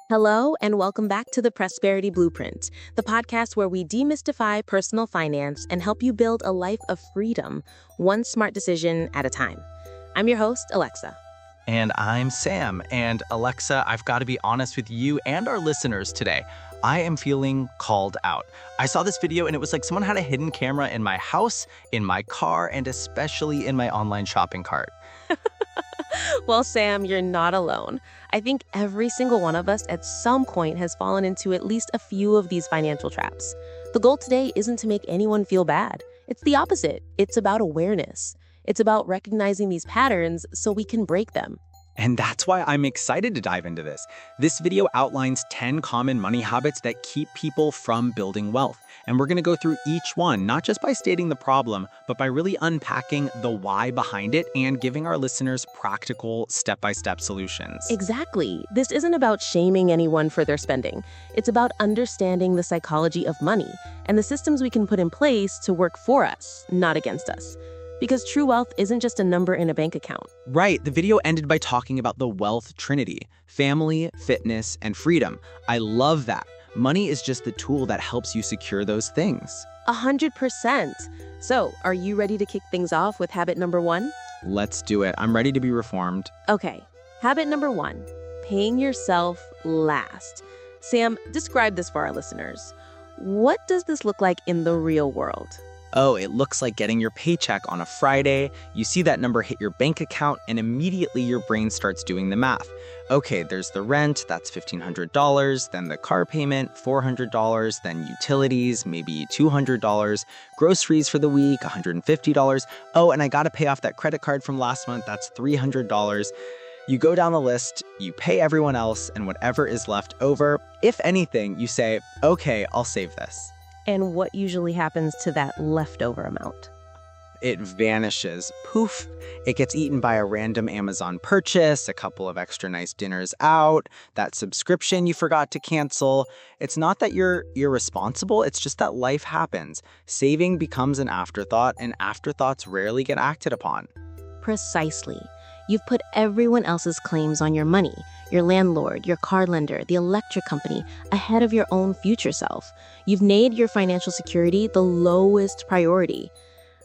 Hello, and welcome back to the Prosperity Blueprint, the podcast where we demystify personal finance and help you build a life of freedom, one smart decision at a time. I'm your host, Alexa. And I'm Sam. And Alexa, I've got to be honest with you and our listeners today. I am feeling called out. I saw this video and it was like someone had a hidden camera in my house, in my car, and especially in my online shopping cart. Well, Sam, you're not alone. I think every single one of us at some point has fallen into at least a few of these financial traps. The goal today isn't to make anyone feel bad. It's the opposite. It's about awareness. It's about recognizing these patterns so we can break them. And that's why I'm excited to dive into this. This video outlines 10 common money habits that keep people from building wealth. And we're going to go through each one, not just by stating the problem, but by really unpacking the why behind it and giving our listeners practical step-by-step solutions. Exactly. This isn't about shaming anyone for their spending. It's about understanding the psychology of money and the systems we can put in place to work for us, not against us. Because true wealth isn't just a number in a bank account. Right. The video ended by talking about the wealth trinity: family, fitness, and freedom. I love that. Money is just the tool that helps you secure those things. 100%. So, are you ready to kick things off with habit number 1? Let's do it. I'm ready to be reformed. Okay. Habit number 1, paying yourself last. Sam, describe this for our listeners. What does this look like in the real world? Oh, it looks like getting your paycheck on a Friday. You see that number hit your bank account, and immediately your brain starts doing the math. Okay, there's the rent, that's $1,500, then the car payment, $400, then utilities, maybe $200, groceries for the week, $150. Oh, and I gotta pay off that credit card from last month, that's $300. You go down the list, you pay everyone else, and whatever is left over, if anything, you say, okay, I'll save this. And what usually happens to that leftover amount? It vanishes. Poof. It gets eaten by a random Amazon purchase, a couple of extra nice dinners out, that subscription you forgot to cancel. It's not that you're irresponsible, it's just that life happens. Saving becomes an afterthought, and afterthoughts rarely get acted upon. Precisely. You've put everyone else's claims on your money, your landlord, your car lender, the electric company, ahead of your own future self. You've made your financial security the lowest priority.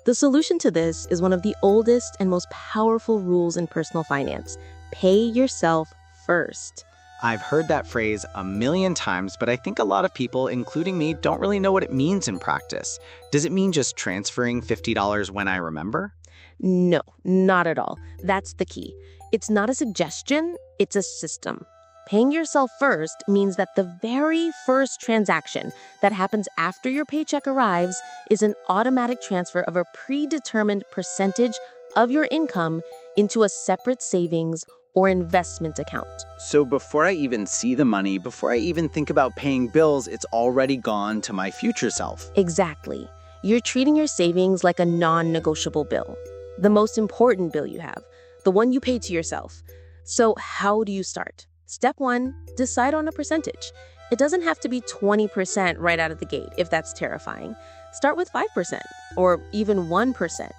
The solution to this is one of the oldest and most powerful rules in personal finance. Pay yourself first. I've heard that phrase a million times, but I think a lot of people, including me, don't really know what it means in practice. Does it mean just transferring $50 when I remember? No, not at all. That's the key. It's not a suggestion, it's a system. Paying yourself first means that the very first transaction that happens after your paycheck arrives is an automatic transfer of a predetermined percentage of your income into a separate savings or investment account. So before I even see the money, before I even think about paying bills, it's already gone to my future self. Exactly. You're treating your savings like a non-negotiable bill. The most important bill you have, the one you pay to yourself. So how do you start? Step 1, decide on a percentage. It doesn't have to be 20% right out of the gate if that's terrifying. Start with 5% or even 1%.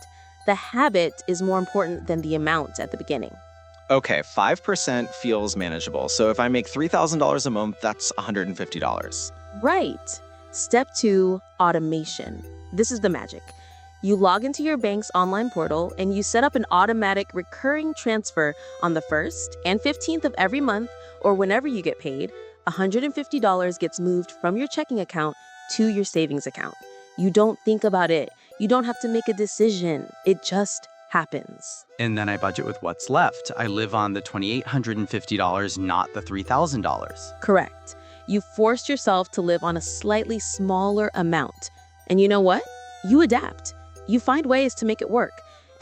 The habit is more important than the amount at the beginning. Okay, 5% feels manageable. So if I make $3,000 a month, that's $150. Right. Step 2, automation. This is the magic. You log into your bank's online portal and you set up an automatic recurring transfer on the 1st and 15th of every month, or whenever you get paid. $150 gets moved from your checking account to your savings account. You don't think about it. You don't have to make a decision. It just happens. And then I budget with what's left. I live on the $2,850, not the $3,000. Correct. You forced yourself to live on a slightly smaller amount. And you know what? You adapt. You find ways to make it work.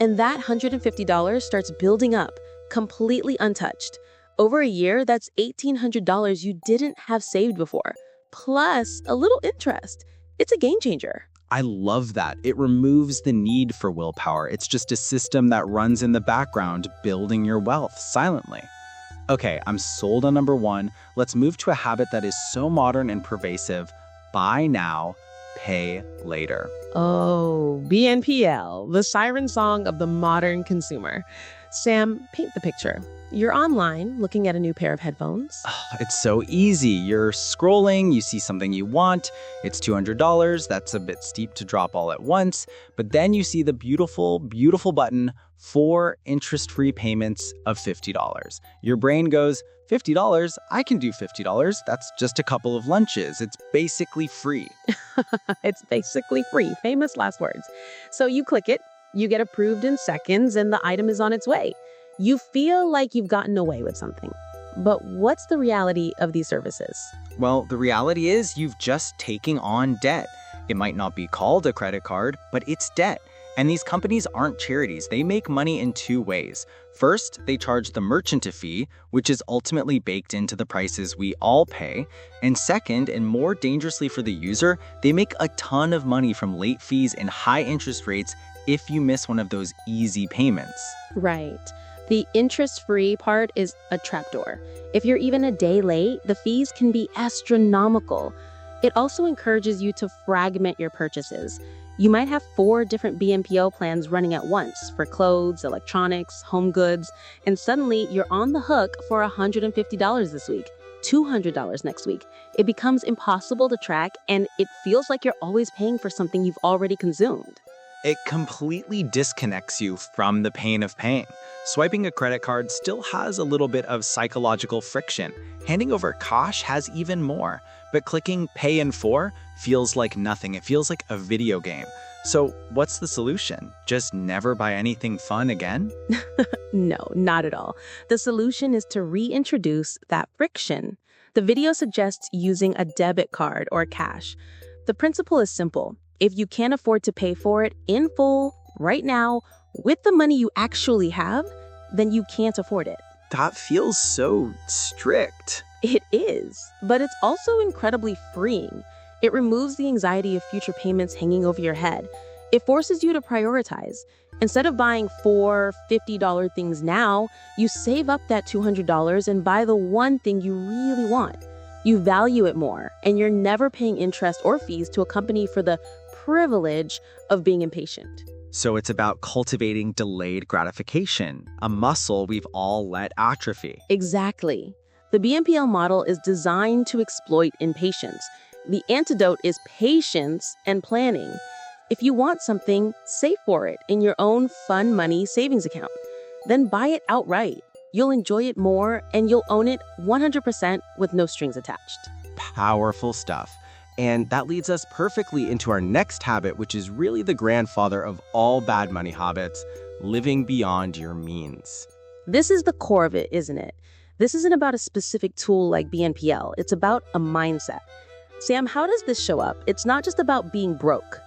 And that $150 starts building up, completely untouched. Over a year, that's $1,800 you didn't have saved before, plus a little interest. It's a game changer. I love that. It removes the need for willpower. It's just a system that runs in the background, building your wealth silently. Okay, I'm sold on number 1. Let's move to a habit that is so modern and pervasive. Buy now, pay later. Oh, BNPL, the siren song of the modern consumer. Sam, paint the picture. You're online looking at a new pair of headphones. It's so easy. You're scrolling, you see something you want. It's $200. That's a bit steep to drop all at once. But then you see the beautiful, beautiful button, 4 interest-free payments of $50. Your brain goes, $50? I can do $50. That's just a couple of lunches. It's basically free. It's basically free. Famous last words. So you click it, you get approved in seconds, and the item is on its way. You feel like you've gotten away with something. But what's the reality of these services? Well, the reality is you've just taken on debt. It might not be called a credit card, but it's debt. And these companies aren't charities. They make money in 2 ways. First, they charge the merchant a fee, which is ultimately baked into the prices we all pay. And second, and more dangerously for the user, they make a ton of money from late fees and high interest rates if you miss one of those easy payments. Right. The interest-free part is a trapdoor. If you're even a day late, the fees can be astronomical. It also encourages you to fragment your purchases. You might have 4 different BNPL plans running at once for clothes, electronics, home goods, and suddenly you're on the hook for $150 this week, $200 next week. It becomes impossible to track, and it feels like you're always paying for something you've already consumed. It completely disconnects you from the pain of paying. Swiping a credit card still has a little bit of psychological friction. Handing over cash has even more. But clicking Pay in 4 feels like nothing. It feels like a video game. So what's the solution? Just never buy anything fun again? No, not at all. The solution is to reintroduce that friction. The video suggests using a debit card or cash. The principle is simple. If you can't afford to pay for it in full, right now, with the money you actually have, then you can't afford it. That feels so strict. It is, but it's also incredibly freeing. It removes the anxiety of future payments hanging over your head. It forces you to prioritize. Instead of buying 4 $50 things now, you save up that $200 and buy the one thing you really want. You value it more, and you're never paying interest or fees to a company for the privilege of being impatient. So it's about cultivating delayed gratification, a muscle we've all let atrophy. Exactly. The BNPL model is designed to exploit impatience. The antidote is patience and planning. If you want something, save for it in your own fun money savings account. Then buy it outright. You'll enjoy it more, and you'll own it 100% with no strings attached. Powerful stuff. And that leads us perfectly into our next habit, which is really the grandfather of all bad money habits, living beyond your means. This is the core of it, isn't it? This isn't about a specific tool like BNPL. It's about a mindset. Sam, how does this show up? It's not just about being broke.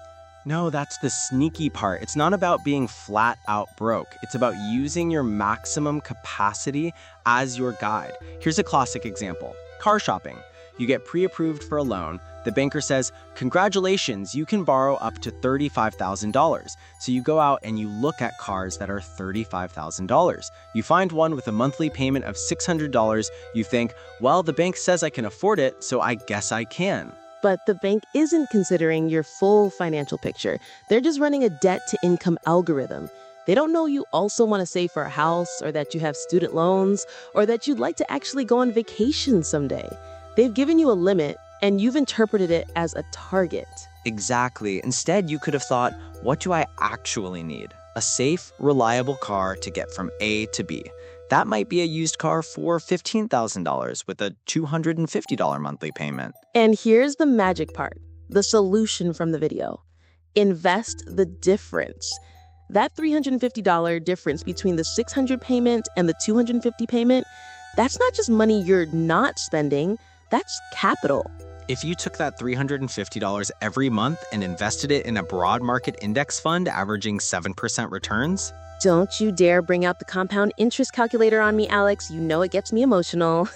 No, that's the sneaky part. It's not about being flat out broke. It's about using your maximum capacity as your guide. Here's a classic example. Car shopping. You get pre-approved for a loan. The banker says, congratulations, you can borrow up to $35,000. So you go out and you look at cars that are $35,000. You find one with a monthly payment of $600. You think, well, the bank says I can afford it, so I guess I can. But the bank isn't considering your full financial picture. They're just running a debt-to-income algorithm. They don't know you also want to save for a house, or that you have student loans, or that you'd like to actually go on vacation someday. They've given you a limit, and you've interpreted it as a target. Exactly. Instead, you could have thought, what do I actually need? A safe, reliable car to get from A to B. That might be a used car for $15,000 with a $250 monthly payment. And here's the magic part, the solution from the video. Invest the difference. That $350 difference between the $600 payment and the $250 payment, that's not just money you're not spending, that's capital. If you took that $350 every month and invested it in a broad market index fund averaging 7% returns, don't you dare bring out the compound interest calculator on me, Alex. You know it gets me emotional.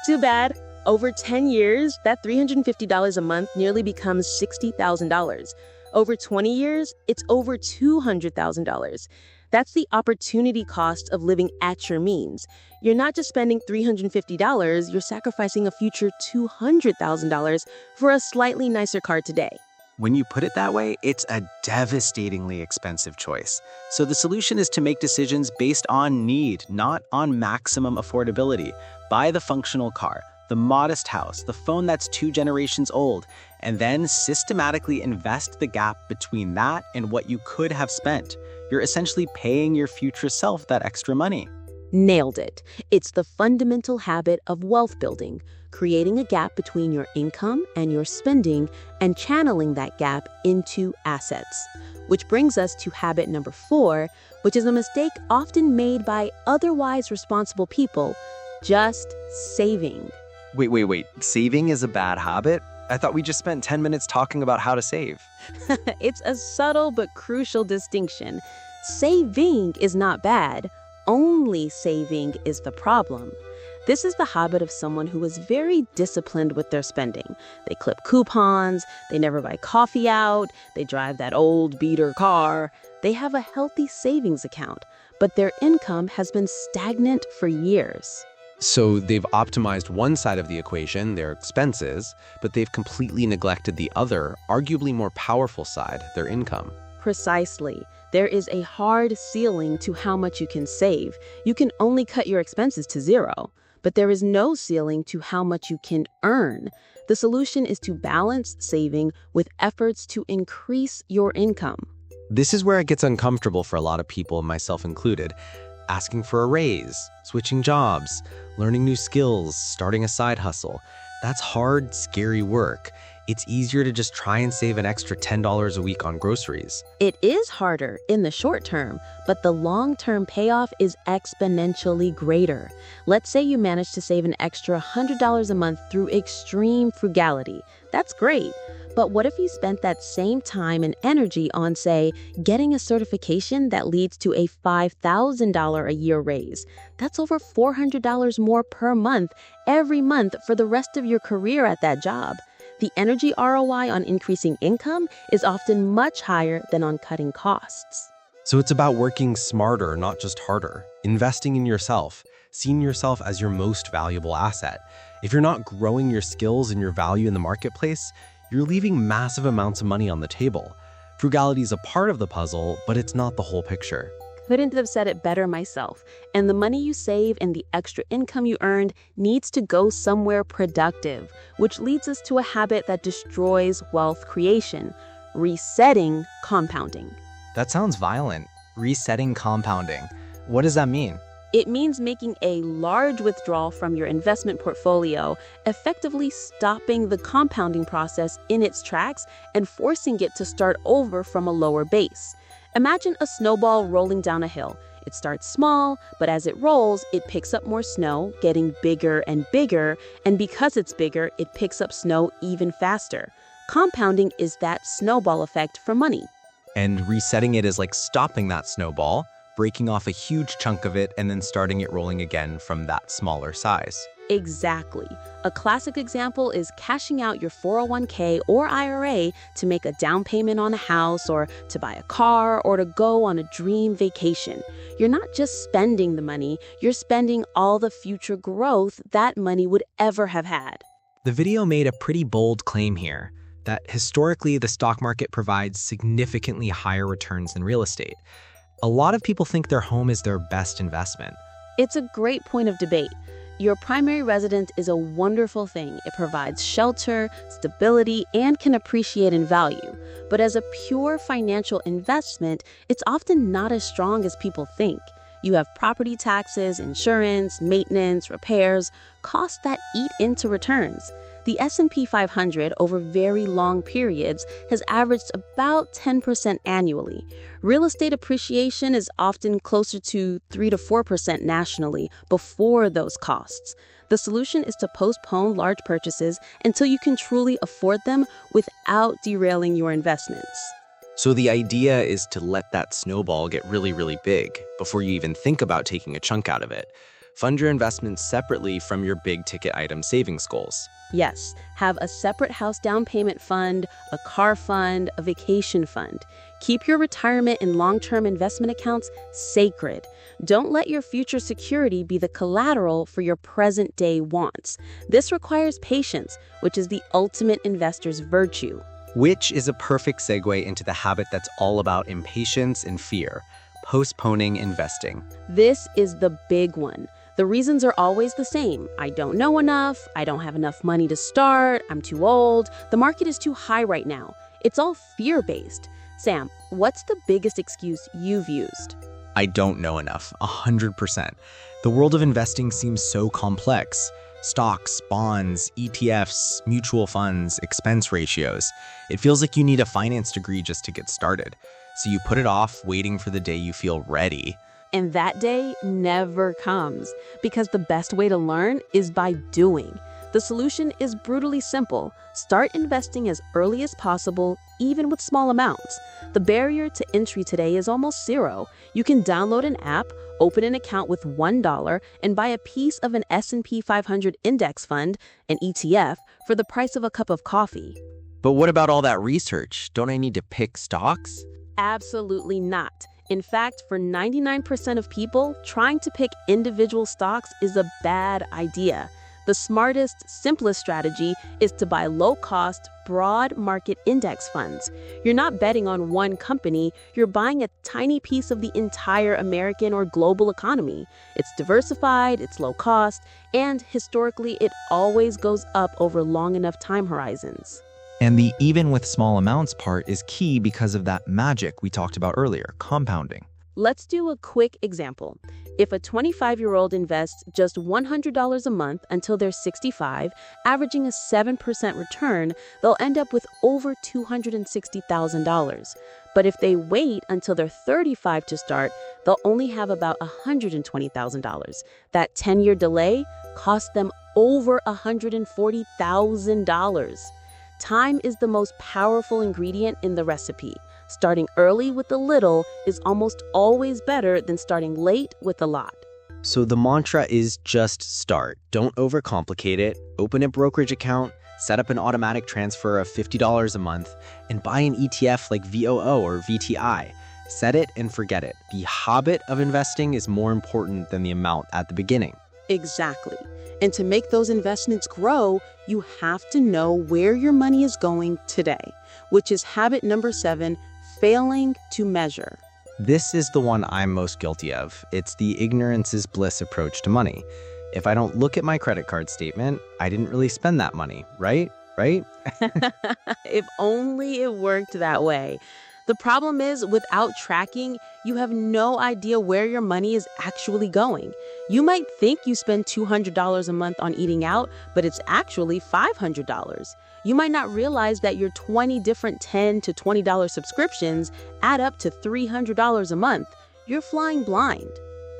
Too bad. Over 10 years, that $350 a month nearly becomes $60,000. Over 20 years, it's over $200,000. That's the opportunity cost of living at your means. You're not just spending $350, you're sacrificing a future $200,000 for a slightly nicer car today. When you put it that way, it's a devastatingly expensive choice. So the solution is to make decisions based on need, not on maximum affordability. Buy the functional car, the modest house, the phone that's 2 generations old, and then systematically invest the gap between that and what you could have spent. You're essentially paying your future self that extra money. Nailed it. It's the fundamental habit of wealth building, creating a gap between your income and your spending and channeling that gap into assets. Which brings us to habit number 4, which is a mistake often made by otherwise responsible people: just saving. Wait. Saving is a bad habit? I thought we just spent 10 minutes talking about how to save. It's a subtle but crucial distinction. Saving is not bad. Only saving is the problem. This is the habit of someone who is very disciplined with their spending. They clip coupons, they never buy coffee out, they drive that old beater car. They have a healthy savings account, but their income has been stagnant for years. So they've optimized one side of the equation, their expenses, but they've completely neglected the other, arguably more powerful side, their income. Precisely. There is a hard ceiling to how much you can save. You can only cut your expenses to 0, but there is no ceiling to how much you can earn. The solution is to balance saving with efforts to increase your income. This is where it gets uncomfortable for a lot of people, myself included. Asking for a raise, switching jobs, learning new skills, starting a side hustle. That's hard, scary work. It's easier to just try and save an extra $10 a week on groceries. It is harder in the short term, but the long-term payoff is exponentially greater. Let's say you manage to save an extra $100 a month through extreme frugality. That's great. But what if you spent that same time and energy on, say, getting a certification that leads to a $5,000 a year raise? That's over $400 more per month, every month for the rest of your career at that job. The energy ROI on increasing income is often much higher than on cutting costs. So it's about working smarter, not just harder. Investing in yourself, seeing yourself as your most valuable asset. If you're not growing your skills and your value in the marketplace, you're leaving massive amounts of money on the table. Frugality is a part of the puzzle, but it's not the whole picture. Couldn't have said it better myself. And the money you save and the extra income you earned needs to go somewhere productive, which leads us to a habit that destroys wealth creation: resetting compounding. That sounds violent. Resetting compounding. What does that mean? It means making a large withdrawal from your investment portfolio, effectively stopping the compounding process in its tracks and forcing it to start over from a lower base. Imagine a snowball rolling down a hill. It starts small, but as it rolls, it picks up more snow, getting bigger and bigger, and because it's bigger, it picks up snow even faster. Compounding is that snowball effect for money. And resetting it is like stopping that snowball, breaking off a huge chunk of it, and then starting it rolling again from that smaller size. Exactly. A classic example is cashing out your 401k or IRA to make a down payment on a house or to buy a car or to go on a dream vacation. You're not just spending the money, you're spending all the future growth that money would ever have had. The video made a pretty bold claim here, that historically the stock market provides significantly higher returns than real estate. A lot of people think their home is their best investment. It's a great point of debate. Your primary residence is a wonderful thing. It provides shelter, stability, and can appreciate in value. But as a pure financial investment, it's often not as strong as people think. You have property taxes, insurance, maintenance, repairs, costs that eat into returns. The S&P 500 over very long periods has averaged about 10% annually. Real estate appreciation is often closer to 3 to 4% nationally before those costs. The solution is to postpone large purchases until you can truly afford them without derailing your investments. So the idea is to let that snowball get really, really big before you even think about taking a chunk out of it. Fund your investments separately from your big ticket item savings goals. Yes, have a separate house down payment fund, a car fund, a vacation fund. Keep your retirement and long-term investment accounts sacred. Don't let your future security be the collateral for your present-day wants. This requires patience, which is the ultimate investor's virtue. Which is a perfect segue into the habit that's all about impatience and fear, postponing investing. This is the big one. The reasons are always the same. I don't know enough, I don't have enough money to start, I'm too old, the market is too high right now. It's all fear-based. Sam, what's the biggest excuse you've used? I don't know enough, 100%. The world of investing seems so complex. Stocks, bonds, ETFs, mutual funds, expense ratios. It feels like you need a finance degree just to get started. So you put it off, waiting for the day you feel ready. And that day never comes, because the best way to learn is by doing. The solution is brutally simple. Start investing as early as possible, even with small amounts. The barrier to entry today is almost zero. You can download an app, open an account with $1, and buy a piece of an S&P 500 index fund, an ETF, for the price of a cup of coffee. But what about all that research? Don't I need to pick stocks? Absolutely not. In fact, for 99% of people, trying to pick individual stocks is a bad idea. The smartest, simplest strategy is to buy low-cost, broad market index funds. You're not betting on one company, you're buying a tiny piece of the entire American or global economy. It's diversified, it's low cost, and historically it always goes up over long enough time horizons. And the even with small amounts part is key because of that magic we talked about earlier, compounding. Let's do a quick example. If a 25-year-old invests just $100 a month until they're 65, averaging a 7% return, they'll end up with over $260,000. But if they wait until they're 35 to start, they'll only have about $120,000. That 10-year delay costs them over $140,000. Time is the most powerful ingredient in the recipe. Starting early with a little is almost always better than starting late with a lot. So the mantra is just start. Don't overcomplicate it. Open a brokerage account, set up an automatic transfer of $50 a month, and buy an ETF like VOO or VTI. Set it and forget it. The habit of investing is more important than the amount at the beginning. Exactly. And to make those investments grow, you have to know where your money is going today, which is habit number 7, failing to measure. This is the one I'm most guilty of. It's the ignorance is bliss approach to money. If I don't look at my credit card statement, I didn't really spend that money, right? If only it worked that way. The problem is, without tracking, you have no idea where your money is actually going. You might think you spend $200 a month on eating out, but it's actually $500. You might not realize that your 20 different $10 to $20 subscriptions add up to $300 a month. You're flying blind.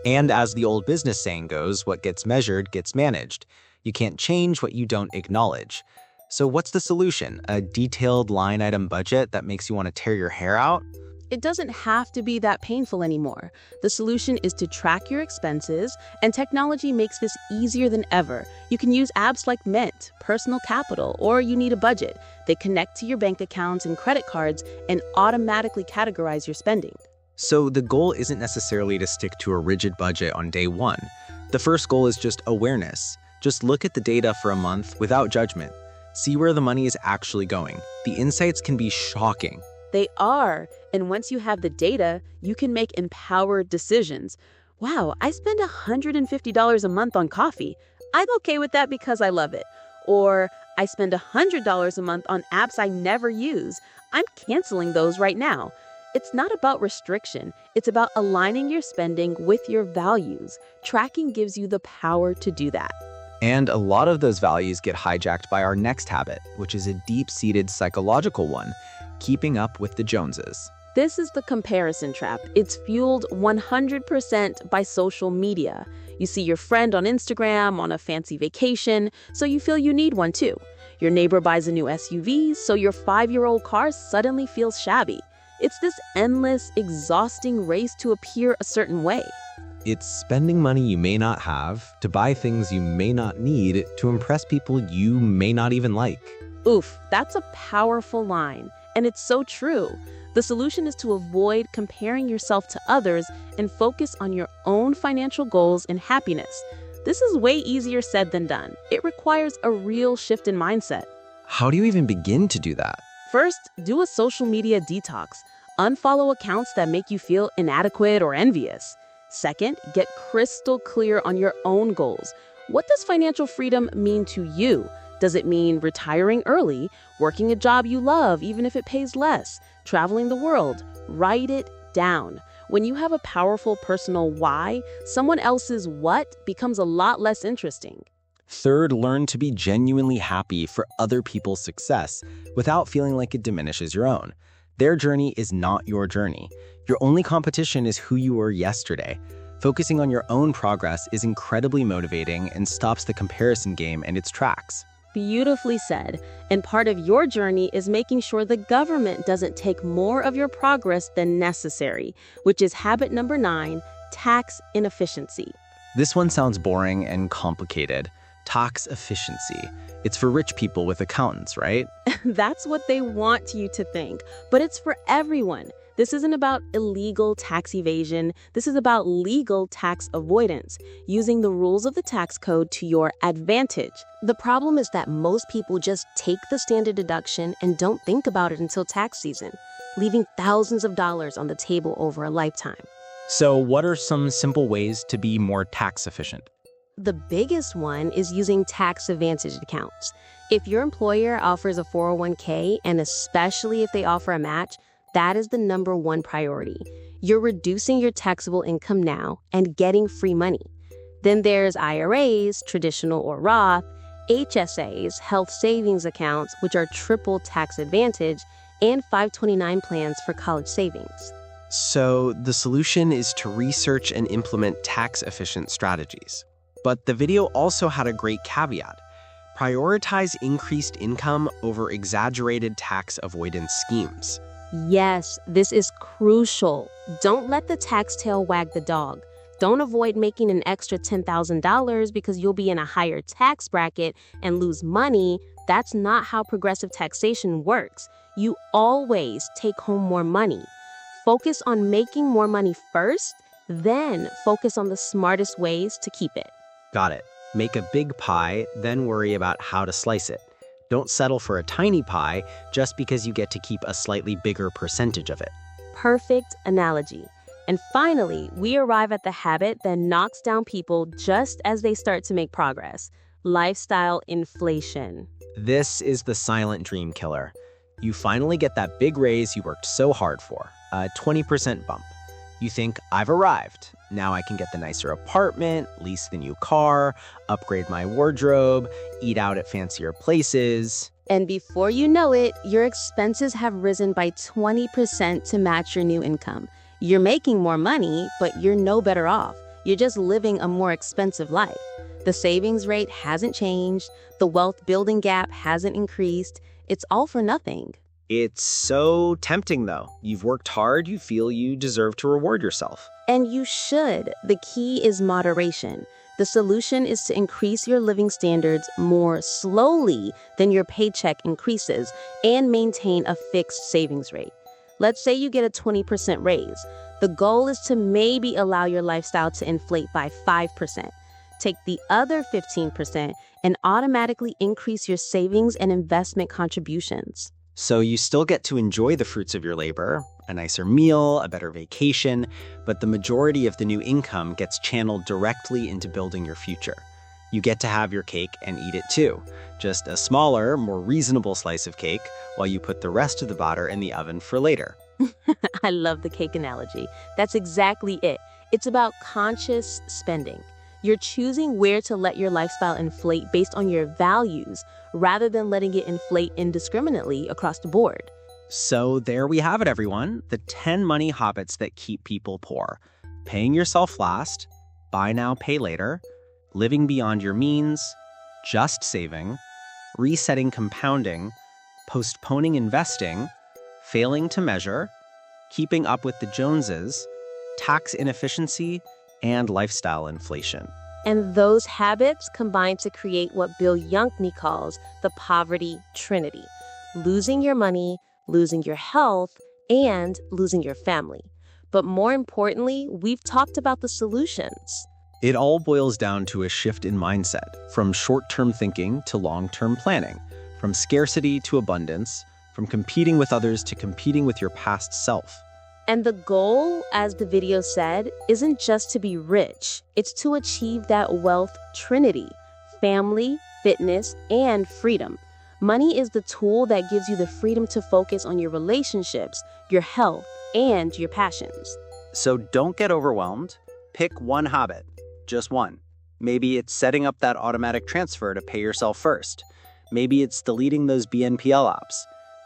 And as the old business saying goes, what gets measured gets managed. You can't change what you don't acknowledge. So what's the solution? A detailed line item budget that makes you want to tear your hair out? It doesn't have to be that painful anymore. The solution is to track your expenses, and technology makes this easier than ever. You can use apps like Mint, Personal Capital, or You Need a Budget. They connect to your bank accounts and credit cards and automatically categorize your spending. So the goal isn't necessarily to stick to a rigid budget on day one. The first goal is just awareness. Just look at the data for a month without judgment. See where the money is actually going. The insights can be shocking. They are. And once you have the data, you can make empowered decisions. Wow, I spend $150 a month on coffee. I'm okay with that because I love it. Or I spend $100 a month on apps I never use. I'm canceling those right now. It's not about restriction. It's about aligning your spending with your values. Tracking gives you the power to do that. And a lot of those values get hijacked by our next habit, which is a deep-seated psychological one, keeping up with the Joneses. This is the comparison trap. It's fueled 100% by social media. You see your friend on Instagram on a fancy vacation, so you feel you need one too. Your neighbor buys a new SUV, so your 5-year-old car suddenly feels shabby. It's this endless, exhausting race to appear a certain way. It's spending money you may not have to buy things you may not need to impress people you may not even like. Oof, that's a powerful line, and it's so true. The solution is to avoid comparing yourself to others and focus on your own financial goals and happiness. This is way easier said than done. It requires a real shift in mindset. How do you even begin to do that? First, do a social media detox. Unfollow accounts that make you feel inadequate or envious. Second, get crystal clear on your own goals. What does financial freedom mean to you? Does it mean retiring early, working a job you love even if it pays less, traveling the world? Write it down. When you have a powerful personal why, someone else's what becomes a lot less interesting. Third, learn to be genuinely happy for other people's success without feeling like it diminishes your own. Their journey is not your journey. Your only competition is who you were yesterday. Focusing on your own progress is incredibly motivating and stops the comparison game in its tracks. Beautifully said. And part of your journey is making sure the government doesn't take more of your progress than necessary, which is habit number 9, tax inefficiency. This one sounds boring and complicated. Tax efficiency. It's for rich people with accountants, right? That's what they want you to think, but it's for everyone. This isn't about illegal tax evasion. This is about legal tax avoidance, using the rules of the tax code to your advantage. The problem is that most people just take the standard deduction and don't think about it until tax season, leaving thousands of dollars on the table over a lifetime. So what are some simple ways to be more tax efficient? The biggest one is using tax advantage accounts. If your employer offers a 401k, and especially if they offer a match, that is the number one priority. You're reducing your taxable income now and getting free money. Then there's IRAs, traditional or Roth, HSAs, health savings accounts, which are triple tax advantage, and 529 plans for college savings. So the solution is to research and implement tax-efficient strategies. But the video also had a great caveat. Prioritize increased income over exaggerated tax avoidance schemes. Yes, this is crucial. Don't let the tax tail wag the dog. Don't avoid making an extra $10,000 because you'll be in a higher tax bracket and lose money. That's not how progressive taxation works. You always take home more money. Focus on making more money first, then focus on the smartest ways to keep it. Got it. Make a big pie, then worry about how to slice it. Don't settle for a tiny pie just because you get to keep a slightly bigger percentage of it. Perfect analogy. And finally, we arrive at the habit that knocks down people just as they start to make progress: lifestyle inflation. This is the silent dream killer. You finally get that big raise you worked so hard for, a 20% bump. You think, I've arrived. Now I can get the nicer apartment, lease the new car, upgrade my wardrobe, eat out at fancier places. And before you know it, your expenses have risen by 20% to match your new income. You're making more money, but you're no better off. You're just living a more expensive life. The savings rate hasn't changed. The wealth building gap hasn't increased. It's all for nothing. It's so tempting, though. You've worked hard, you feel you deserve to reward yourself. And you should. The key is moderation. The solution is to increase your living standards more slowly than your paycheck increases and maintain a fixed savings rate. Let's say you get a 20% raise. The goal is to maybe allow your lifestyle to inflate by 5%. Take the other 15% and automatically increase your savings and investment contributions. So you still get to enjoy the fruits of your labor, a nicer meal, a better vacation, but the majority of the new income gets channeled directly into building your future. You get to have your cake and eat it too, just a smaller, more reasonable slice of cake while you put the rest of the batter in the oven for later. I love the cake analogy. That's exactly it. It's about conscious spending. You're choosing where to let your lifestyle inflate based on your values, rather than letting it inflate indiscriminately across the board. So there we have it, everyone. The 10 money habits that keep people poor. Paying yourself last, buy now, pay later, living beyond your means, just saving, resetting compounding, postponing investing, failing to measure, keeping up with the Joneses, tax inefficiency, and lifestyle inflation. And those habits combine to create what Bill Unknowingly calls the poverty trinity: losing your money, losing your health, and losing your family. But more importantly, we've talked about the solutions. It all boils down to a shift in mindset, from short-term thinking to long-term planning, from scarcity to abundance, from competing with others to competing with your past self. And the goal, as the video said, isn't just to be rich. It's to achieve that wealth trinity: family, fitness, and freedom. Money is the tool that gives you the freedom to focus on your relationships, your health, and your passions. So don't get overwhelmed. Pick one habit, just one. Maybe it's setting up that automatic transfer to pay yourself first. Maybe it's deleting those BNPL apps.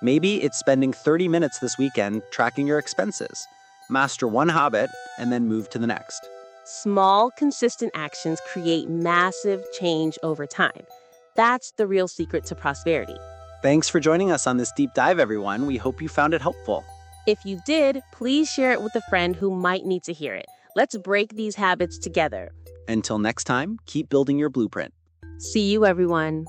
Maybe it's spending 30 minutes this weekend tracking your expenses. Master one habit and then move to the next. Small, consistent actions create massive change over time. That's the real secret to prosperity. Thanks for joining us on this deep dive, everyone. We hope you found it helpful. If you did, please share it with a friend who might need to hear it. Let's break these habits together. Until next time, keep building your blueprint. See you, everyone.